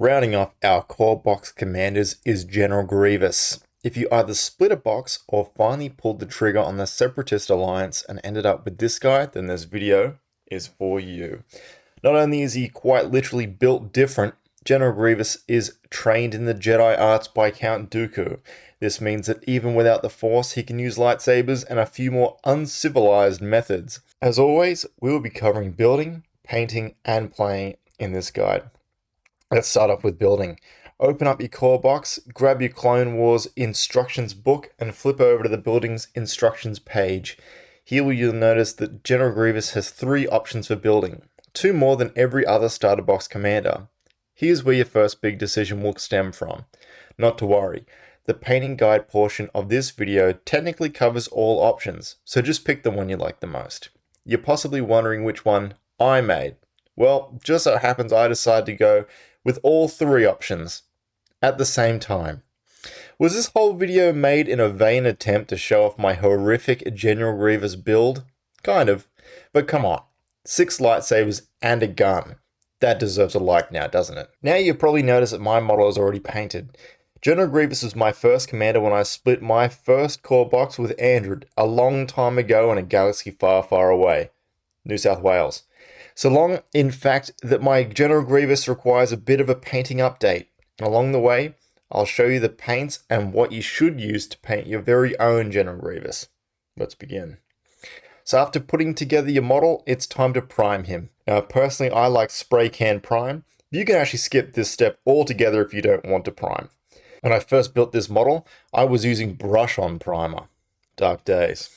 Rounding off our core box commanders is General Grievous. If you either split a box or finally pulled the trigger on the Separatist Alliance and ended up with this guy, then this video is for you. Not only is he quite literally built different, General Grievous is trained in the Jedi arts by Count Dooku. This means that even without the Force, he can use lightsabers and a few more uncivilized methods. As always, we will be covering building, painting, and playing in this guide. Let's start off with building. Open up your core box, grab your Clone Wars instructions book, and flip over to the building's instructions page. Here you'll notice that General Grievous has 3 options for building, 2 more than every other starter box commander. Here's where your first big decision will stem from. Not to worry, the painting guide portion of this video technically covers all options, so just pick the one you like the most. You're possibly wondering which one I made. Well, just so happens I decided to go with all 3 options at the same time. Was this whole video made in a vain attempt to show off my horrific General Grievous build? Kind of, but come on, 6 lightsabers and a gun. That deserves a like now, doesn't it? Now you've probably noticed that my model is already painted. General Grievous was my first commander when I split my first core box with Android a long time ago in a galaxy far, far away, New South Wales. So long, in fact, that my General Grievous requires a bit of a painting update. And along the way, I'll show you the paints and what you should use to paint your very own General Grievous. Let's begin. So after putting together your model, it's time to prime him. Now, personally, I like spray can prime. You can actually skip this step altogether if you don't want to prime. When I first built this model, I was using brush-on primer. Dark days.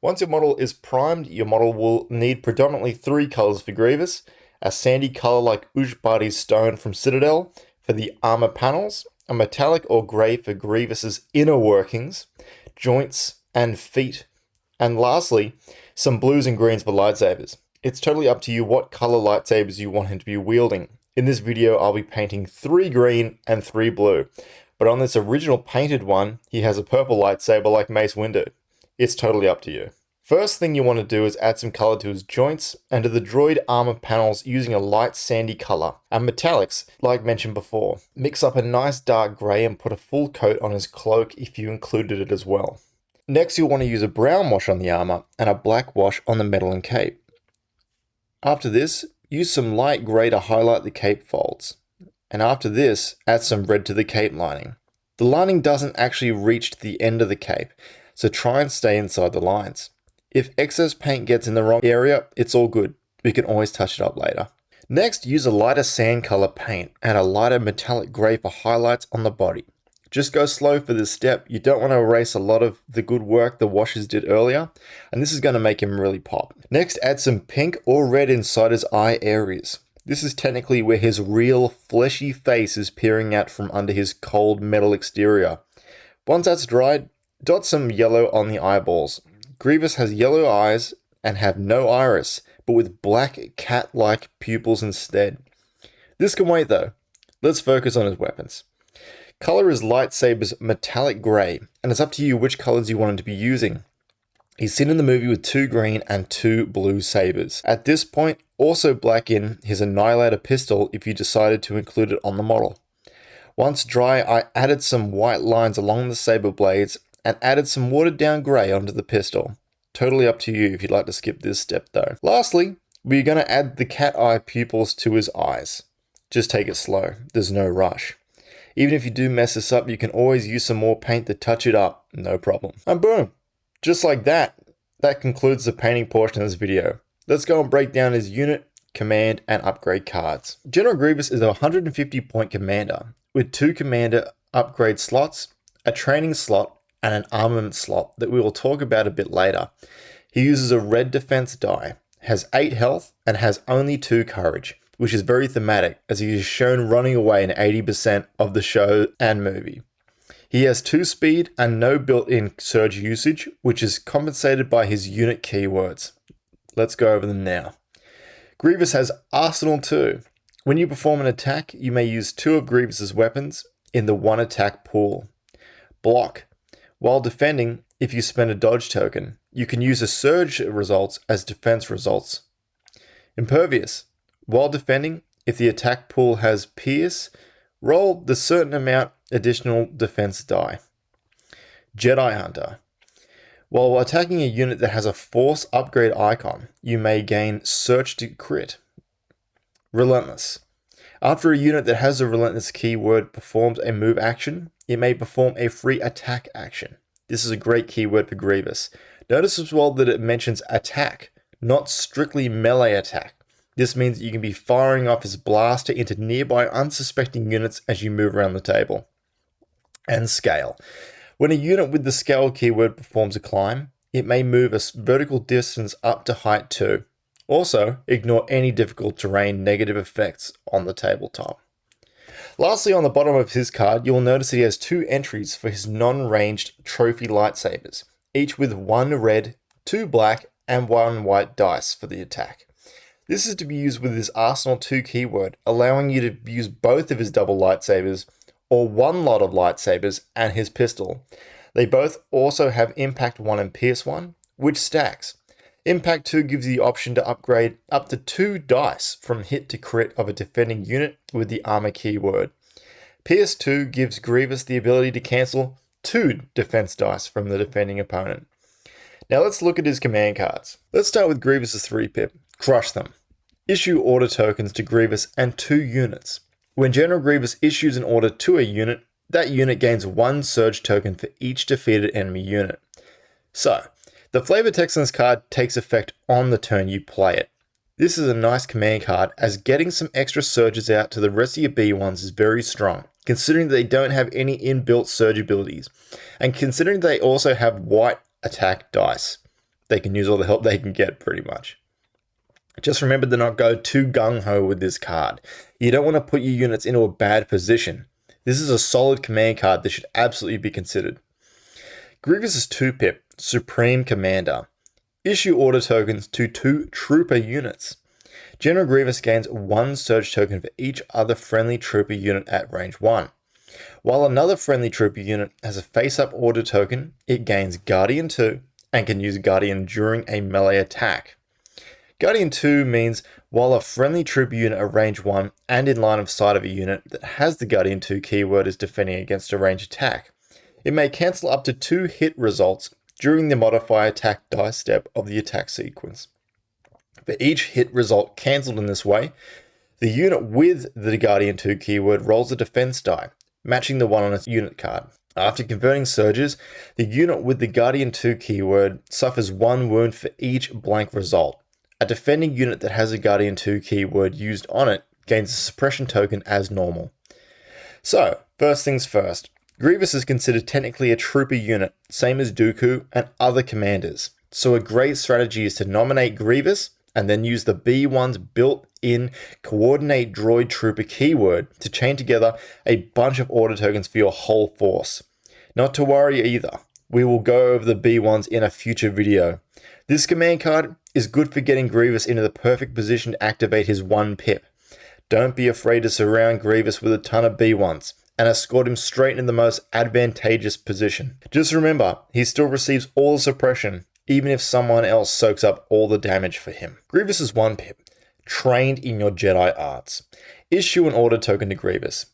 Once your model is primed, your model will need predominantly 3 colors for Grievous, a sandy color like Ujbadi's stone from Citadel for the armor panels, a metallic or gray for Grievous's inner workings, joints, and feet, and lastly, some blues and greens for lightsabers. It's totally up to you what color lightsabers you want him to be wielding. In this video, I'll be painting 3 green and 3 blue, but on this original painted one, he has a purple lightsaber like Mace Windu. It's totally up to you. First thing you want to do is add some color to his joints and to the droid armor panels using a light sandy color and metallics like mentioned before. Mix up a nice dark gray and put a full coat on his cloak if you included it as well. Next you'll want to use a brown wash on the armor and a black wash on the metal and cape. After this, use some light gray to highlight the cape folds. And after this, add some red to the cape lining. The lining doesn't actually reach to the end of the cape, so try and stay inside the lines. If excess paint gets in the wrong area, it's all good. We can always touch it up later. Next, use a lighter sand color paint and a lighter metallic gray for highlights on the body. Just go slow for this step. You don't want to erase a lot of the good work the washes did earlier, and this is going to make him really pop. Next, add some pink or red inside his eye areas. This is technically where his real fleshy face is peering out from under his cold metal exterior. Once that's dried, dot some yellow on the eyeballs. Grievous has yellow eyes and have no iris, but with black cat-like pupils instead. This can wait though. Let's focus on his weapons. Color his lightsabers metallic gray, and it's up to you which colors you want him to be using. He's seen in the movie with 2 green and 2 blue sabers. At this point, also black in his Annihilator pistol if you decided to include it on the model. Once dry, I added some white lines along the saber blades and added some watered down grey onto the pistol. Totally up to you if you'd like to skip this step though. Lastly, we're going to add the cat eye pupils to his eyes. Just take it slow, there's no rush. Even if you do mess this up, you can always use some more paint to touch it up, no problem. And boom, just like that, that concludes the painting portion of this video. Let's go and break down his unit, command, and upgrade cards. General Grievous is a 150 point commander with 2 commander upgrade slots, a training slot, and an armament slot that we will talk about a bit later. He uses a red defense die, has 8 health, and has only 2 courage, which is very thematic as he is shown running away in 80% of the show and movie. He has 2 speed and no built-in surge usage, which is compensated by his unit keywords. Let's go over them now. Grievous has Arsenal 2. When you perform an attack, you may use 2 of Grievous's weapons in the 1 attack pool. Block. While defending, if you spend a dodge token, you can use the surge results as defense results. Impervious. While defending, If the attack pool has Pierce, roll the certain amount additional defense die. Jedi Hunter. While attacking a unit that has a Force upgrade icon, you may gain Search to Crit. Relentless. After a unit that has a Relentless keyword performs a move action, it may perform a free attack action. This is a great keyword for Grievous. Notice as well that it mentions attack, not strictly melee attack. This means that you can be firing off his blaster into nearby unsuspecting units as you move around the table. And Scale. When a unit with the Scale keyword performs a climb, it may move a vertical distance up to height 2. Also, ignore any difficult terrain negative effects on the tabletop. Lastly, on the bottom of his card, you'll notice that he has 2 entries for his non-ranged trophy lightsabers, each with 1 red, 2 black, and 1 white dice for the attack. This is to be used with his Arsenal 2 keyword, allowing you to use both of his double lightsabers, or 1 lot of lightsabers, and his pistol. They both also have Impact 1 and Pierce 1, which stacks. Impact 2 gives you the option to upgrade up to 2 dice from hit to crit of a defending unit with the armor keyword. Pierce 2 gives Grievous the ability to cancel 2 defense dice from the defending opponent. Now let's look at his command cards. Let's start with Grievous' 3-pip. Crush them. Issue order tokens to Grievous and 2 units. When General Grievous issues an order to a unit, that unit gains 1 surge token for each defeated enemy unit. So, the flavor text on this card takes effect on the turn you play it. This is a nice command card, as getting some extra surges out to the rest of your B1s is very strong, considering that they don't have any inbuilt surge abilities, and considering they also have white attack dice. They can use all the help they can get, pretty much. Just remember to not go too gung-ho with this card. You don't want to put your units into a bad position. This is a solid command card that should absolutely be considered. Grievous' 2-pip, Supreme Commander. Issue order tokens to 2 trooper units. General Grievous gains 1 surge token for each other friendly trooper unit at range 1. While another friendly trooper unit has a face-up order token, it gains Guardian 2 and can use Guardian during a melee attack. Guardian 2 means while a friendly trooper unit at range 1 and in line of sight of a unit that has the Guardian 2 keyword is defending against a range attack, it may cancel up to 2 hit results during the modify attack dice step of the attack sequence. For each hit result cancelled in this way, the unit with the Guardian 2 keyword rolls a defense die, matching the one on its unit card. After converting surges, the unit with the Guardian 2 keyword suffers 1 wound for each blank result. A defending unit that has a Guardian 2 keyword used on it gains a suppression token as normal. So, first things first, Grievous is considered technically a trooper unit, same as Dooku and other commanders. So a great strategy is to nominate Grievous and then use the B1's built-in coordinate droid trooper keyword to chain together a bunch of order tokens for your whole force. Not to worry either, we will go over the B1s in a future video. This command card is good for getting Grievous into the perfect position to activate his 1-pip. Don't be afraid to surround Grievous with a ton of B1s and escort him straight into the most advantageous position. Just remember, he still receives all the suppression, even if someone else soaks up all the damage for him. Grievous' 1-pip, trained in your Jedi arts. Issue an order token to Grievous.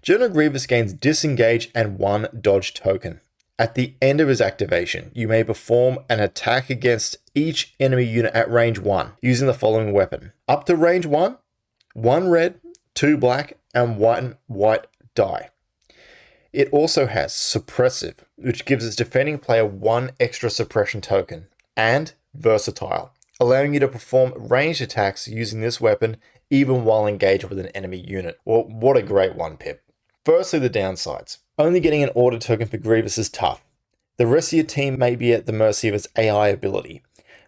General Grievous gains disengage and 1 dodge token. At the end of his activation, you may perform an attack against each enemy unit at range 1 using the following weapon. Up to range 1, 1 red, 2 black, and 1 white die. It also has Suppressive, which gives its defending player 1 extra suppression token, and Versatile, allowing you to perform ranged attacks using this weapon even while engaged with an enemy unit. Well, what a great 1-pip. Firstly, the downsides. Only getting an order token for Grievous is tough. The rest of your team may be at the mercy of its AI ability.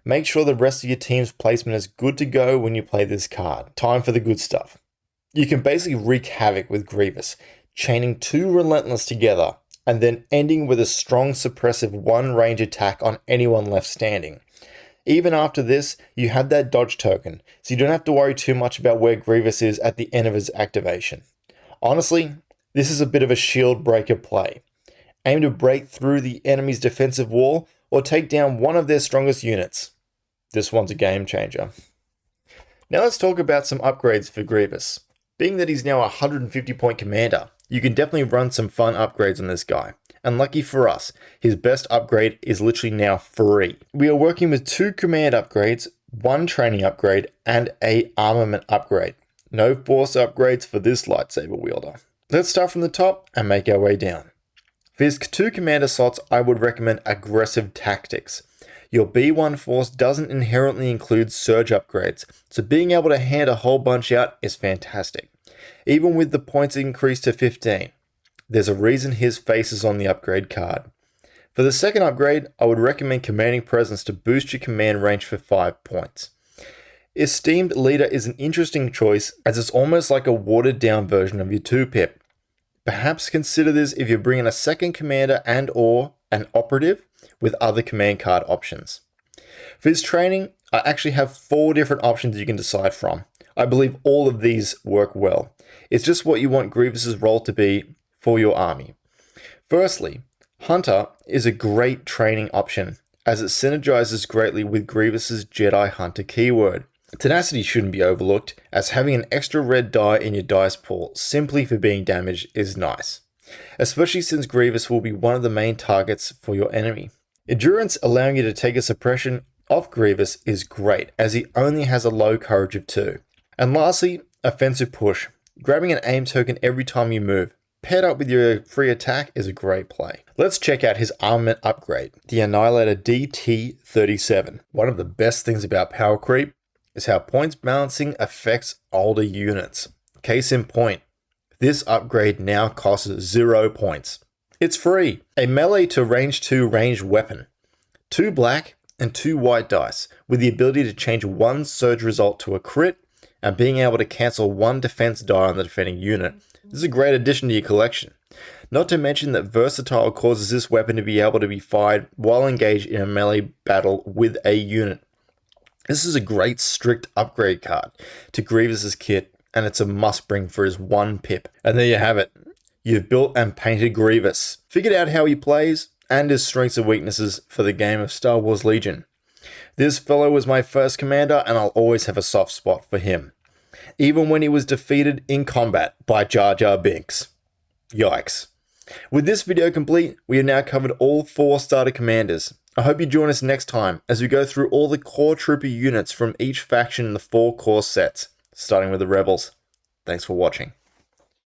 Make sure the rest of your team's placement is good to go when you play this card. Time for the good stuff. You can basically wreak havoc with Grievous, chaining 2 Relentless together, and then ending with a strong suppressive 1 range attack on anyone left standing. Even after this, you have that dodge token, so you don't have to worry too much about where Grievous is at the end of his activation. Honestly, this is a bit of a shield breaker play. Aim to break through the enemy's defensive wall or take down one of their strongest units. This one's a game changer. Now let's talk about some upgrades for Grievous. Being that he's now a 150 point commander, you can definitely run some fun upgrades on this guy. And lucky for us, his best upgrade is literally now free. We are working with 2 command upgrades, 1 training upgrade, and a armament upgrade. No force upgrades for this lightsaber wielder. Let's start from the top and make our way down. For his 2 commander slots, I would recommend aggressive tactics. Your B1 force doesn't inherently include surge upgrades, so being able to hand a whole bunch out is fantastic. Even with the points increased to 15, there's a reason his face is on the upgrade card. For the second upgrade, I would recommend commanding presence to boost your command range for 5 points. Esteemed Leader is an interesting choice as it's almost like a watered down version of your 2-pip. Perhaps consider this if you're bringing a second commander and or an operative with other command card options. For his training, I actually have 4 different options you can decide from. I believe all of these work well. It's just what you want Grievous's role to be for your army. Firstly, Hunter is a great training option as it synergizes greatly with Grievous's Jedi Hunter keyword. Tenacity shouldn't be overlooked, as having an extra red die in your dice pool simply for being damaged is nice, especially since Grievous will be one of the main targets for your enemy. Endurance, allowing you to take a suppression off Grievous, is great as he only has a low courage of 2. And lastly, offensive push. Grabbing an aim token every time you move, paired up with your free attack, is a great play. Let's check out his armament upgrade, the Annihilator DT-37. One of the best things about power creep is how points balancing affects older units. Case in point, this upgrade now costs 0 points. It's free. A melee to range 2 ranged weapon. 2 black and 2 white dice with the ability to change 1 surge result to a crit and being able to cancel 1 defense die on the defending unit. This is a great addition to your collection. Not to mention that Versatile causes this weapon to be able to be fired while engaged in a melee battle with a unit. This is a great strict upgrade card to Grievous's kit, and it's a must bring for his 1-pip. And there you have it. You've built and painted Grievous, figured out how he plays, and his strengths and weaknesses for the game of Star Wars Legion. This fellow was my first commander, and I'll always have a soft spot for him. Even when he was defeated in combat by Jar Jar Binks. Yikes. With this video complete, we have now covered all 4 starter commanders. I hope you join us next time as we go through all the core trooper units from each faction in the 4 core sets, starting with the Rebels. Thanks for watching.